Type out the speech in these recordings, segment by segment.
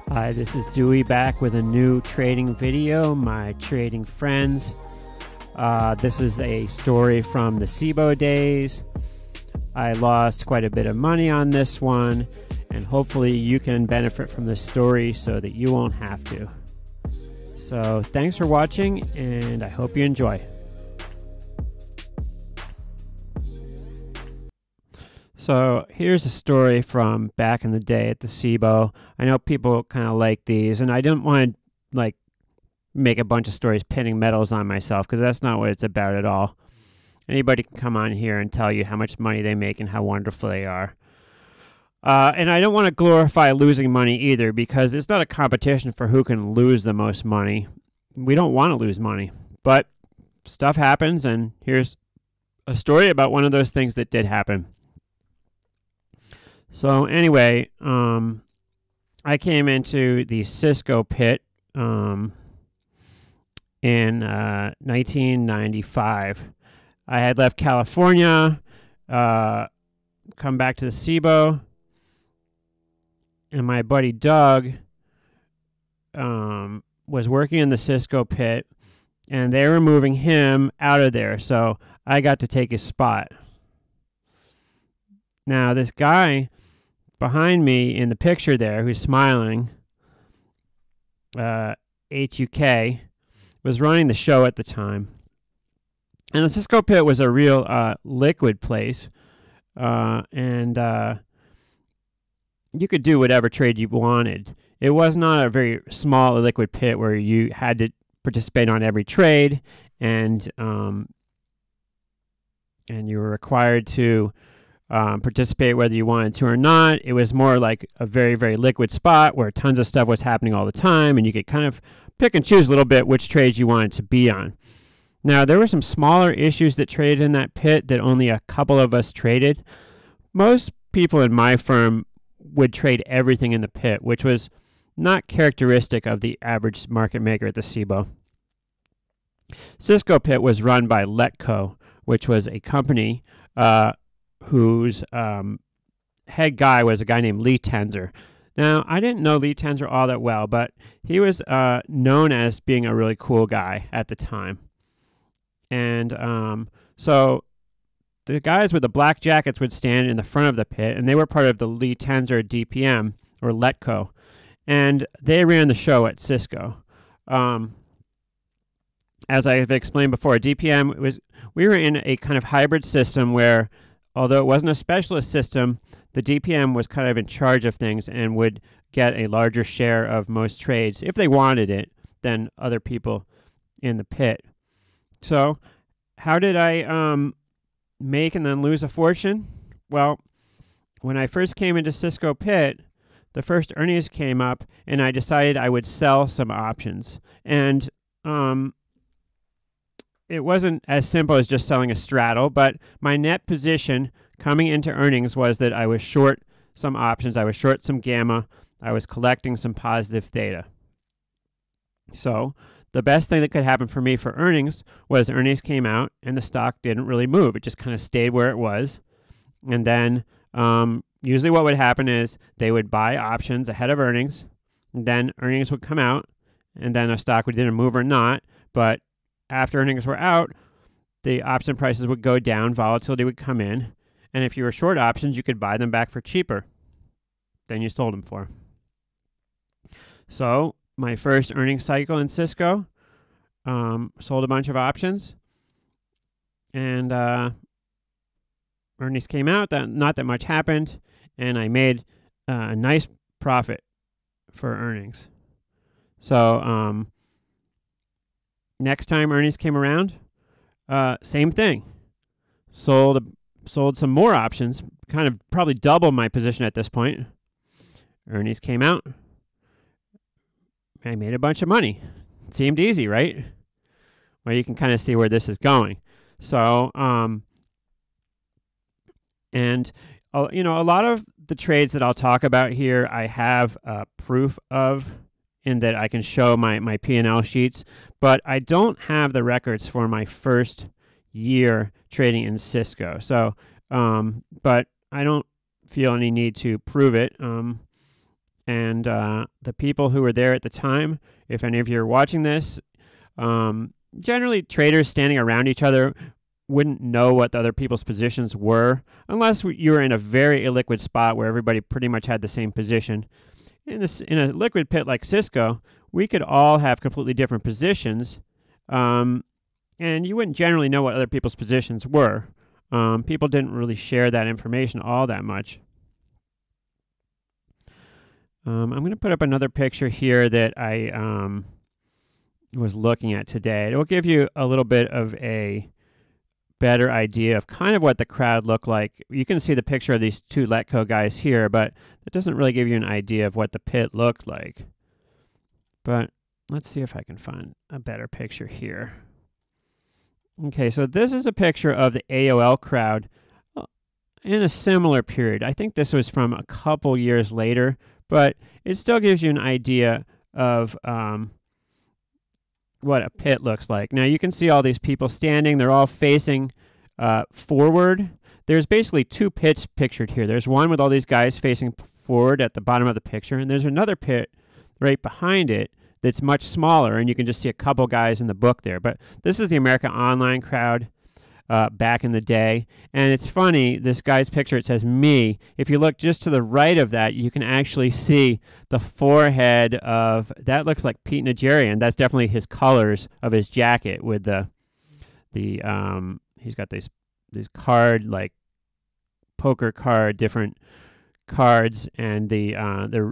Hi, this is Dewey back with a new trading video, my trading friends. This is a story from the SIBO days. I lost quite a bit of money on this one, and hopefully you can benefit from this story so that you won't have to. So thanks for watching, and I hope you enjoy. So here's a story from back in the day at the SIBO. I know people kind of like these, and I didn't want to make a bunch of stories pinning medals on myself, because that's not what it's about at all. Anybody can come on here and tell you how much money they make and how wonderful they are. And I don't want to glorify losing money either, because it's not a competition for who can lose the most money. We don't want to lose money, but stuff happens, and here's a story about one of those things that did happen. So anyway, I came into the CSCO pit in 1995. I had left California, come back to the SIBO, and my buddy Doug was working in the CSCO pit, and they were moving him out of there, so I got to take his spot. Now, this guy behind me in the picture there, who's smiling, HUK, was running the show at the time. And the CSCO pit was a real liquid place, and you could do whatever trade you wanted. It was not a very small liquid pit where you had to participate on every trade, and you were required to participate whether you wanted to or not. It was more like a very, very liquid spot where tons of stuff was happening all the time, and you could kind of pick and choose a little bit which trades you wanted to be on. Now, there were some smaller issues that traded in that pit that only a couple of us traded. Most people in my firm would trade everything in the pit, which was not characteristic of the average market maker at the SIBO. CSCO pit was run by Litecoin, which was a company whose head guy was a guy named Lee Tenzer. Now, I didn't know Lee Tenzer all that well, but he was known as being a really cool guy at the time. And so the guys with the black jackets would stand in the front of the pit, and they were part of the Lee Tenzer DPM, or Letco, and they ran the show at CSCO. As I've explained before, DPM we were in a kind of hybrid system where, although it wasn't a specialist system, the DPM was kind of in charge of things and would get a larger share of most trades, if they wanted it, than other people in the pit. So how did I make and then lose a fortune? Well, when I first came into CSCO pit, the first earnings came up, and I decided I would sell some options. And it wasn't as simple as just selling a straddle, but my net position coming into earnings was that I was short some options, I was short some gamma, I was collecting some positive theta. So the best thing that could happen for me for earnings was earnings came out and the stock didn't really move. It just kind of stayed where it was. And then usually what would happen is they would buy options ahead of earnings, and then earnings would come out, and then a stock would either move or not. But after earnings were out, the option prices would go down, volatility would come in, and if you were short options, you could buy them back for cheaper than you sold them for. So my first earnings cycle in CSCO, sold a bunch of options, and earnings came out, not that much happened, and I made a nice profit for earnings. So next time earnings came around, same thing. Sold some more options, kind of probably double my position at this point. Earnings came out. I made a bunch of money. It seemed easy, right? Well, you can kind of see where this is going. So, and you know, a lot of the trades that I'll talk about here, I have proof of, in that I can show my P&L sheets, but I don't have the records for my first year trading in CSCO. So, but I don't feel any need to prove it. And the people who were there at the time, if any of you are watching this, generally traders standing around each other wouldn't know what the other people's positions were unless you were in a very illiquid spot where everybody pretty much had the same position. In a liquid pit like CSCO, we could all have completely different positions, and you wouldn't generally know what other people's positions were. People didn't really share that information all that much. I'm going to put up another picture here that I was looking at today. It will give you a little bit of a better idea of kind of what the crowd looked like. You can see the picture of these two Letco guys here, but it doesn't really give you an idea of what the pit looked like. But let's see if I can find a better picture here. Okay, so this is a picture of the AOL crowd in a similar period. I think this was from a couple years later, but it still gives you an idea of what a pit looks like. Now you can see all these people standing. They're all facing forward. There's basically two pits pictured here. There's one with all these guys facing forward at the bottom of the picture, and there's another pit right behind it that's much smaller, and you can just see a couple guys in the book there. But this is the America Online crowd back in the day. And it's funny, this guy's picture, it says me. If you look just to the right of that, you can actually see the forehead of, that looks like Pete Nigerian. That's definitely his colors of his jacket with he's got these card, like poker card, different cards, and the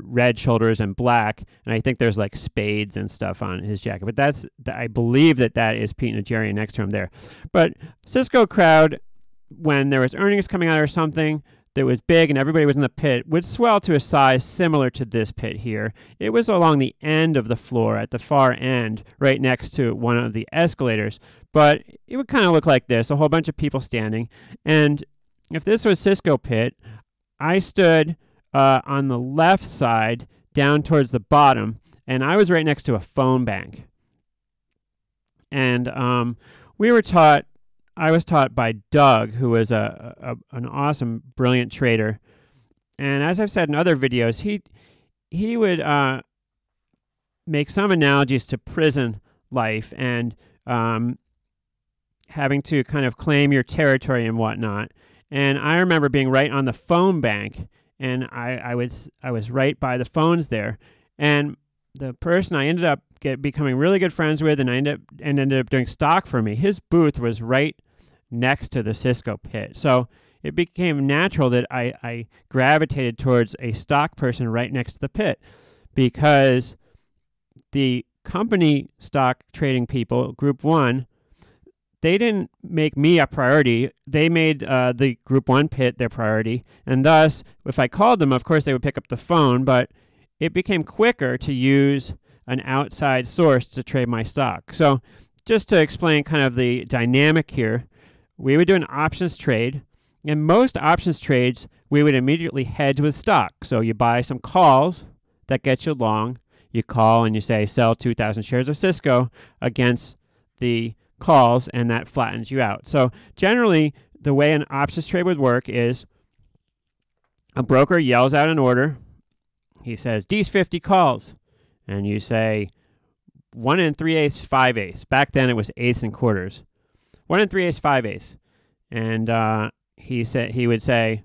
red shoulders and black, and I think there's like spades and stuff on his jacket, but I believe that is Pete Nigerian next to him there. But CSCO crowd, when there was earnings coming out or something that was big and everybody was in the pit, would swell to a size similar to this pit here. It was along the end of the floor at the far end, right next to one of the escalators, but it would kind of look like this, a whole bunch of people standing. And if this was CSCO pit, I stood on the left side down towards the bottom, and I was right next to a phone bank. And I was taught by Doug, who was an awesome, brilliant trader. And as I've said in other videos, he would make some analogies to prison life and having to kind of claim your territory and whatnot. And I remember being right on the phone bank, and I was right by the phones there. And the person I ended up becoming really good friends with, and ended up doing stock for me, his booth was right next to the CSCO pit. So it became natural that I gravitated towards a stock person right next to the pit, because the company stock trading people, Group 1, they didn't make me a priority. They made the Group 1 pit their priority. And thus, if I called them, of course, they would pick up the phone, but it became quicker to use an outside source to trade my stock. So just to explain kind of the dynamic here, we would do an options trade. And most options trades, we would immediately hedge with stock. So you buy some calls that get you long. You call and you say, sell 2,000 shares of CSCO against the calls, and that flattens you out. So generally, the way an options trade would work is a broker yells out an order. He says, these 50 calls. And you say, 1 3/8, 5/8. Back then, it was eighths and quarters. 1 3/8, 5/8. And he would say,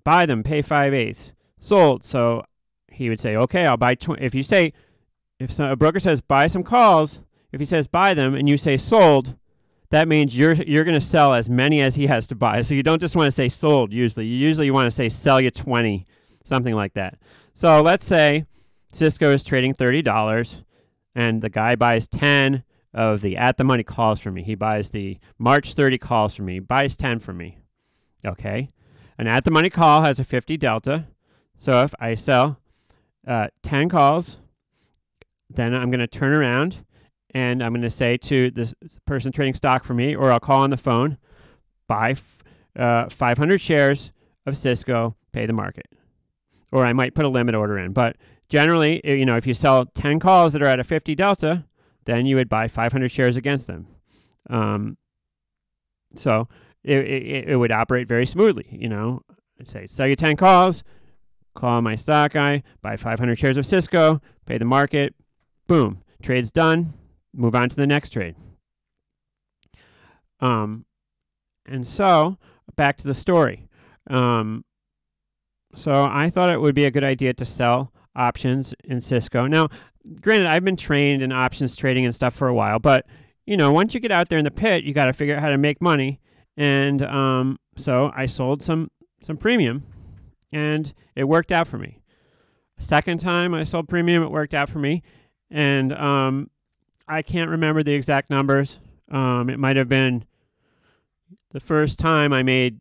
buy them, pay 5/8. Sold. So he would say, okay, I'll buy 20. If a broker says, buy some calls, if he says buy them and you say sold, that means you're going to sell as many as he has to buy. So you don't just want to say sold usually. You want to say sell you 20, something like that. So let's say CSCO is trading $30 and the guy buys 10 of the at-the-money calls from me. He buys the March 30 calls from me. He buys 10 from me. Okay. An at-the-money call has a 50 delta. So if I sell 10 calls, then I'm going to turn around and I'm going to say to this person trading stock for me, or I'll call on the phone, buy 500 shares of CSCO, pay the market. Or I might put a limit order in. But generally, if you sell 10 calls that are at a 50 delta, then you would buy 500 shares against them. So it would operate very smoothly, I'd say sell you 10 calls, call my stock guy, buy 500 shares of Cisco, pay the market, boom, trade's done, move on to the next trade. And so back to the story. So I thought it would be a good idea to sell options in Cisco. Now, granted, I've been trained in options trading and stuff for a while, but you know, once you get out there in the pit, you got to figure out how to make money. And so I sold some premium, and it worked out for me. Second time I sold premium, it worked out for me, and I can't remember the exact numbers. It might have been the first time I made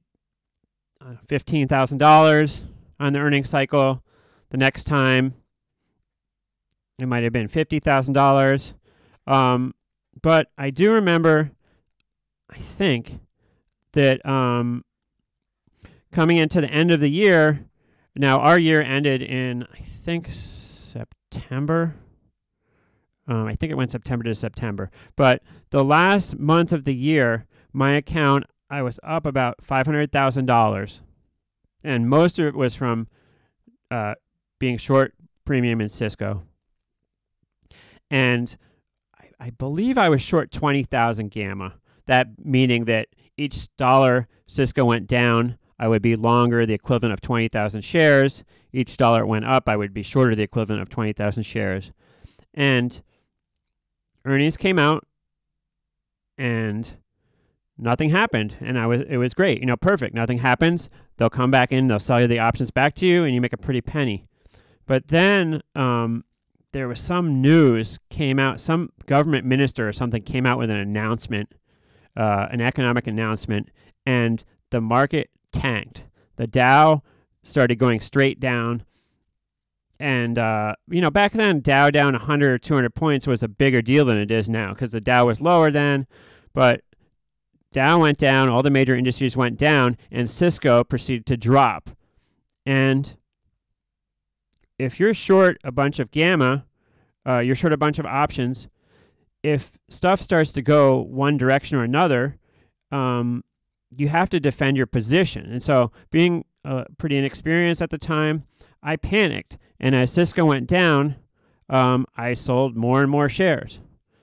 $15,000 on the earnings cycle. The next time it might have been $50,000. But I do remember, I think, that coming into the end of the year, now our year ended in, I think, September. I think it went September to September. But the last month of the year, my account, I was up about $500,000. And most of it was from being short premium in Cisco. And I believe I was short 20,000 gamma. That meaning that each dollar Cisco went down, I would be longer the equivalent of 20,000 shares. Each dollar it went up, I would be shorter the equivalent of 20,000 shares. And earnings came out, and nothing happened. And it was great. You know, perfect. Nothing happens. They'll come back in, they'll sell you the options back to you, and you make a pretty penny. But then there was some news came out, some government minister or something came out with an announcement, an economic announcement, and the market tanked. The Dow started going straight down. And, you know, back then, Dow down 100 or 200 points was a bigger deal than it is now, because the Dow was lower then. But Dow went down, all the major industries went down, and Cisco proceeded to drop. And if you're short a bunch of gamma, you're short a bunch of options, if stuff starts to go one direction or another, you have to defend your position. And so being pretty inexperienced at the time, I panicked. And as Cisco went down, I sold more and more shares.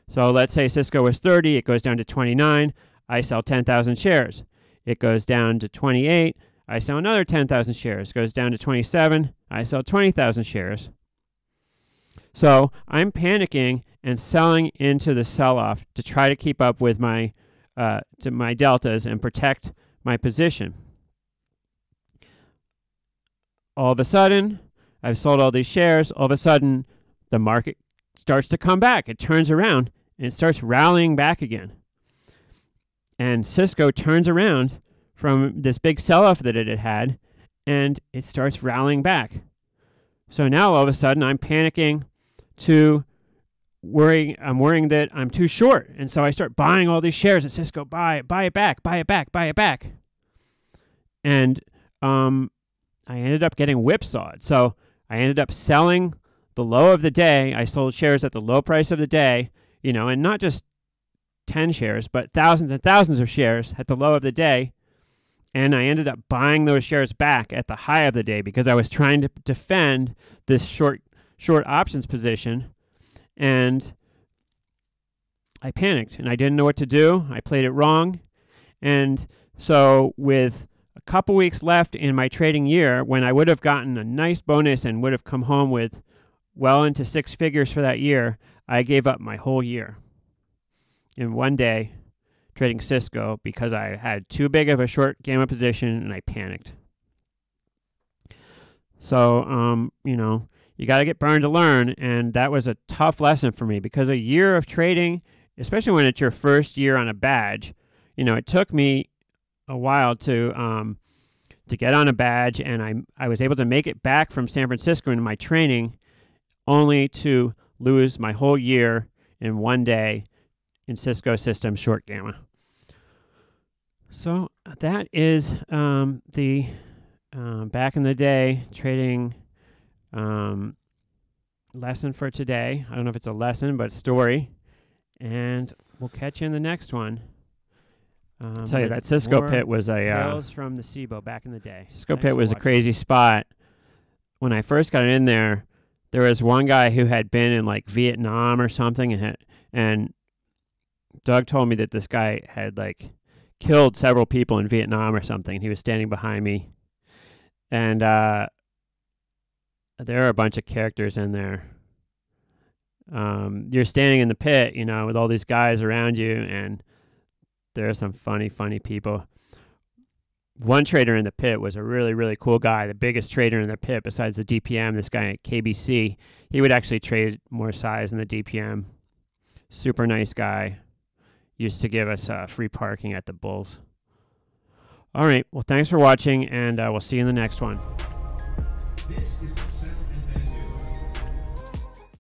So let's say Cisco was 30, it goes down to 29, I sell 10,000 shares. It goes down to 28, I sell another 10,000 shares. It goes down to 27, I sell 20,000 shares. So I'm panicking and selling into the sell-off to try to keep up with my deltas and protect my position. All of a sudden, I've sold all these shares. All of a sudden, the market starts to come back. It turns around, and it starts rallying back again. And Cisco turns around from this big sell-off that it had had, and it starts rallying back. So now, all of a sudden, I'm panicking to I'm worrying that I'm too short. And so I start buying all these shares at Cisco, buy it back, buy it back, buy it back. And I ended up getting whipsawed. So I ended up selling the low of the day. I sold shares at the low price of the day, you know, and not just 10 shares, but thousands and thousands of shares at the low of the day. And I ended up buying those shares back at the high of the day because I was trying to defend this short options position. And I panicked and I didn't know what to do. I played it wrong. And so with a couple weeks left in my trading year, when I would have gotten a nice bonus and would have come home with well into six figures for that year, I gave up my whole year in one day trading Cisco because I had too big of a short gamma position and I panicked. So, you know, you got to get burned to learn, and that was a tough lesson for me because a year of trading, especially when it's your first year on a badge, you know, it took me a while to get on a badge, and I was able to make it back from San Francisco in my training only to lose my whole year in one day in Cisco systems short gamma. So that is the back in the day trading lesson for today. I don't know if it's a lesson, but story. And we'll catch you in the next one. I'll tell you, that CSCO pit was a Tales from the SIBO back in the day. CSCO pit was a crazy spot. When I first got in there was one guy who had been in like Vietnam or something, and Doug told me that this guy had like killed several people in Vietnam or something. He was standing behind me, and there are a bunch of characters in there. You're standing in the pit, you know, with all these guys around you, and there are some funny people. One trader in the pit was a really, really cool guy, the biggest trader in the pit besides the DPM, this guy at KBC. He would actually trade more size than the DPM. Super nice guy. Used to give us free parking at the Bulls. All right, well, thanks for watching, and we'll see you in the next one. This is